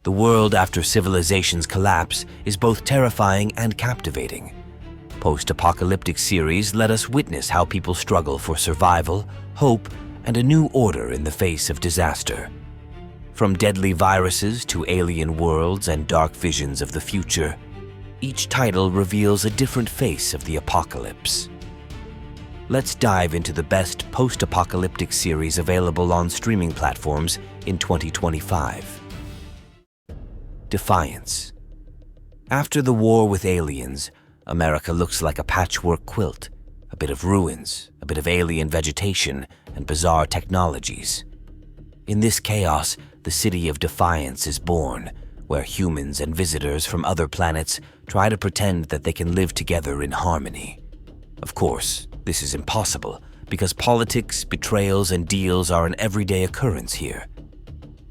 The world after civilization's collapse is both terrifying and captivating. Post-Apocalyptic series let us witness how people struggle for survival, hope, and a new order in the face of disaster. From deadly viruses to alien worlds and dark visions of the future, each title reveals a different face of the apocalypse. Let's dive into the best post-apocalyptic series available on streaming platforms in 2025. Defiance. After the war with aliens, America looks like a patchwork quilt, a bit of ruins, a bit of alien vegetation, and bizarre technologies. In this chaos, the city of Defiance is born, where humans and visitors from other planets try to pretend that they can live together in harmony. Of course, this is impossible because politics, betrayals, and deals are an everyday occurrence here.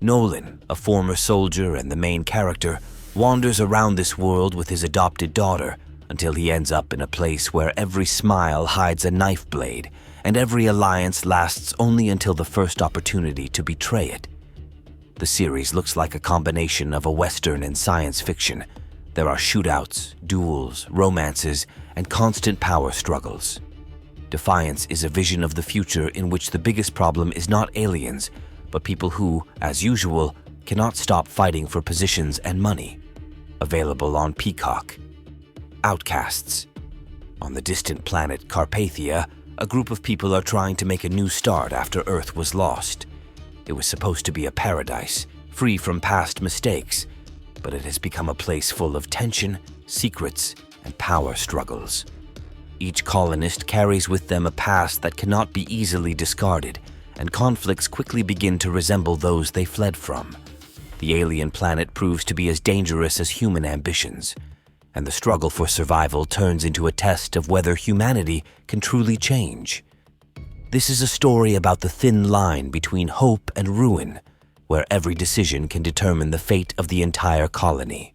Nolan, a former soldier and the main character, wanders around this world with his adopted daughter until he ends up in a place where every smile hides a knife blade and every alliance lasts only until the first opportunity to betray it. The series looks like a combination of a Western and science fiction. There are shootouts, duels, romances, and constant power struggles. Defiance is a vision of the future in which the biggest problem is not aliens, but people who, as usual, cannot stop fighting for positions and money. Available on Peacock. Outcasts. On the distant planet Carpathia, a group of people are trying to make a new start after Earth was lost. It was supposed to be a paradise, free from past mistakes, but it has become a place full of tension, secrets, and power struggles. Each colonist carries with them a past that cannot be easily discarded, and conflicts quickly begin to resemble those they fled from. The alien planet proves to be as dangerous as human ambitions, and the struggle for survival turns into a test of whether humanity can truly change. This is a story about the thin line between hope and ruin, where every decision can determine the fate of the entire colony.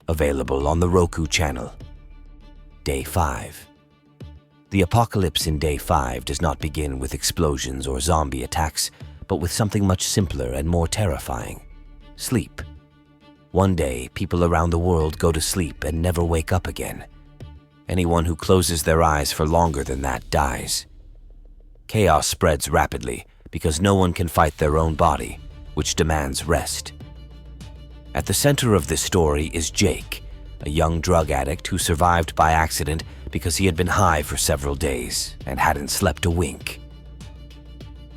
Available on the Roku channel. Day 5. The apocalypse in Day 5 does not begin with explosions or zombie attacks, but with something much simpler and more terrifying: sleep. One day, people around the world go to sleep and never wake up again. Anyone who closes their eyes for longer than that dies. Chaos spreads rapidly because no one can fight their own body, which demands rest. At the center of this story is Jake, a young drug addict who survived by accident because he had been high for several days and hadn't slept a wink.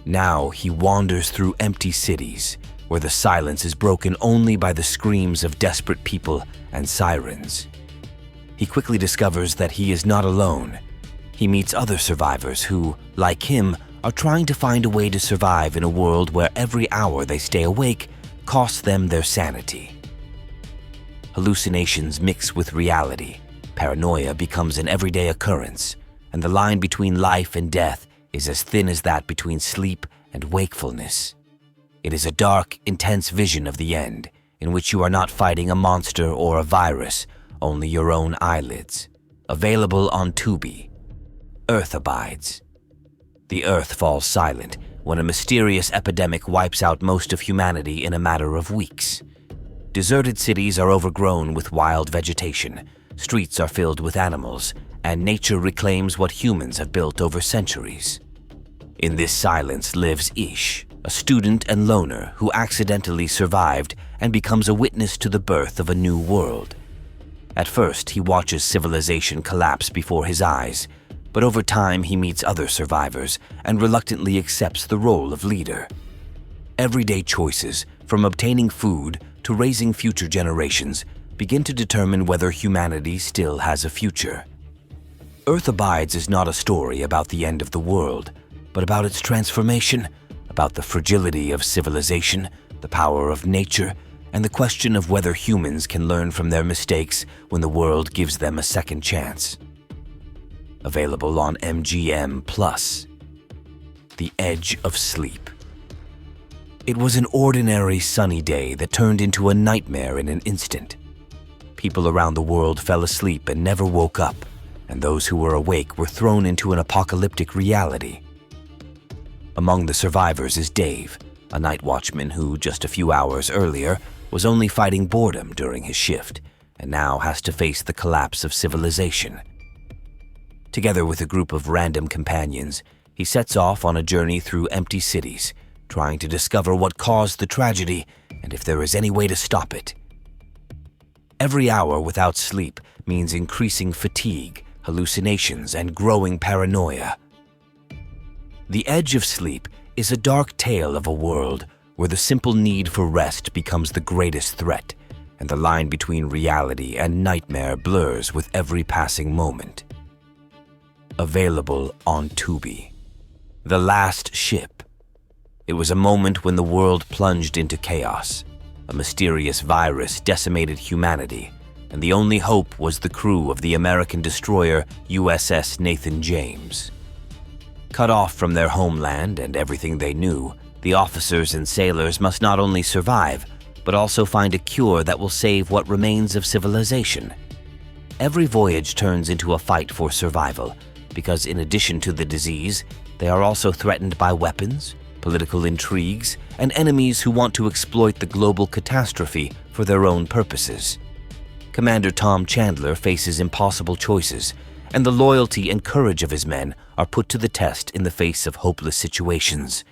Now he wanders through empty cities, where the silence is broken only by the screams of desperate people and sirens. He quickly discovers that he is not alone. He meets other survivors who, like him, are trying to find a way to survive in a world where every hour they stay awake costs them their sanity. Hallucinations mix with reality. Paranoia becomes an everyday occurrence, and the line between life and death is as thin as that between sleep and wakefulness. It is a dark, intense vision of the end, in which you are not fighting a monster or a virus, only your own eyelids. Available on Tubi. Earth abides. The Earth falls silent when a mysterious epidemic wipes out most of humanity in a matter of weeks. Deserted cities are overgrown with wild vegetation, streets are filled with animals, and nature reclaims what humans have built over centuries. In this silence lives Ish, a student and loner who accidentally survived and becomes a witness to the birth of a new world. At first, he watches civilization collapse before his eyes, but over time he meets other survivors and reluctantly accepts the role of leader. Everyday choices, from obtaining food to raising future generations, begin to determine whether humanity still has a future. Earth Abides is not a story about the end of the world, but about its transformation, about the fragility of civilization, the power of nature, and the question of whether humans can learn from their mistakes when the world gives them a second chance. Available on MGM+. The Edge of Sleep. It was an ordinary sunny day that turned into a nightmare in an instant. People around the world fell asleep and never woke up, and those who were awake were thrown into an apocalyptic reality. Among the survivors is Dave, a night watchman who, just a few hours earlier, was only fighting boredom during his shift and now has to face the collapse of civilization. Together with a group of random companions, he sets off on a journey through empty cities, trying to discover what caused the tragedy and if there is any way to stop it. Every hour without sleep means increasing fatigue, hallucinations, and growing paranoia. The Edge of Sleep is a dark tale of a world where the simple need for rest becomes the greatest threat, and the line between reality and nightmare blurs with every passing moment. Available on Tubi. The Last Ship. It was a moment when the world plunged into chaos. A mysterious virus decimated humanity, and the only hope was the crew of the American destroyer USS Nathan James. Cut off from their homeland and everything they knew, the officers and sailors must not only survive, but also find a cure that will save what remains of civilization. Every voyage turns into a fight for survival, because in addition to the disease, they are also threatened by weapons, political intrigues, and enemies who want to exploit the global catastrophe for their own purposes. Commander Tom Chandler faces impossible choices, and the loyalty and courage of his men are put to the test in the face of hopeless situations.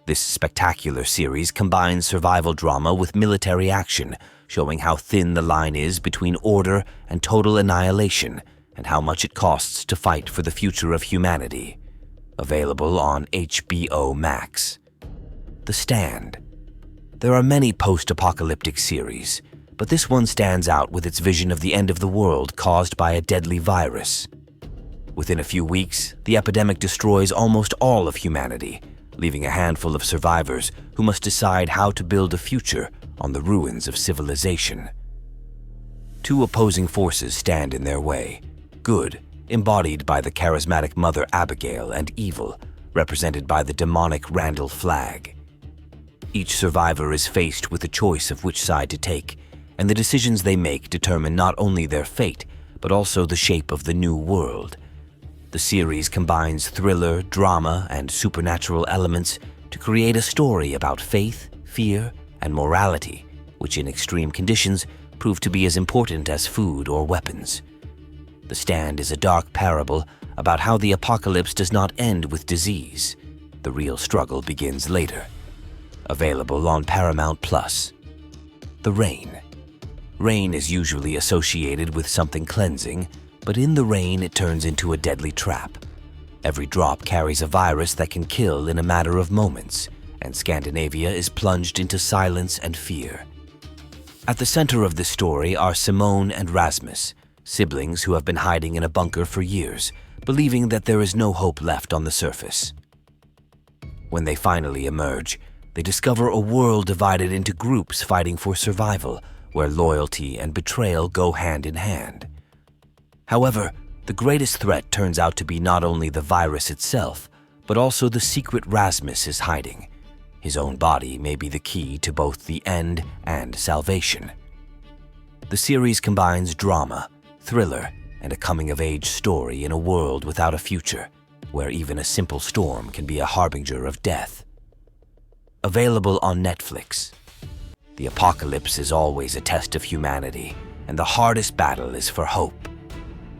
This spectacular series combines survival drama with military action, showing how thin the line is between order and total annihilation, and how much it costs to fight for the future of humanity. Available on HBO Max. The Stand. There are many post-apocalyptic series, but this one stands out with its vision of the end of the world caused by a deadly virus. Within a few weeks, the epidemic destroys almost all of humanity, leaving a handful of survivors who must decide how to build a future on the ruins of civilization. Two opposing forces stand in their way: good, embodied by the charismatic Mother Abigail, and evil, represented by the demonic Randall Flagg. Each survivor is faced with a choice of which side to take, and the decisions they make determine not only their fate, but also the shape of the new world. The series combines thriller, drama, and supernatural elements to create a story about faith, fear, and morality, which in extreme conditions prove to be as important as food or weapons. The Stand is a dark parable about how the apocalypse does not end with disease. The real struggle begins later. Available on Paramount+. The Rain. Rain is usually associated with something cleansing, but in the rain it turns into a deadly trap. Every drop carries a virus that can kill in a matter of moments, and Scandinavia is plunged into silence and fear. At the center of this story are Simone and Rasmus, siblings who have been hiding in a bunker for years, believing that there is no hope left on the surface. When they finally emerge, they discover a world divided into groups fighting for survival, where loyalty and betrayal go hand in hand. However, the greatest threat turns out to be not only the virus itself, but also the secret Rasmus is hiding. His own body may be the key to both the end and salvation. The series combines drama, thriller, and a coming-of-age story in a world without a future, where even a simple storm can be a harbinger of death. Available on Netflix. The apocalypse is always a test of humanity, and the hardest battle is for hope.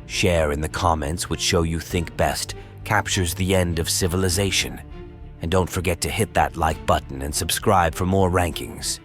Share in the comments which show you think best captures the end of civilization. And don't forget to hit that like button and subscribe for more rankings.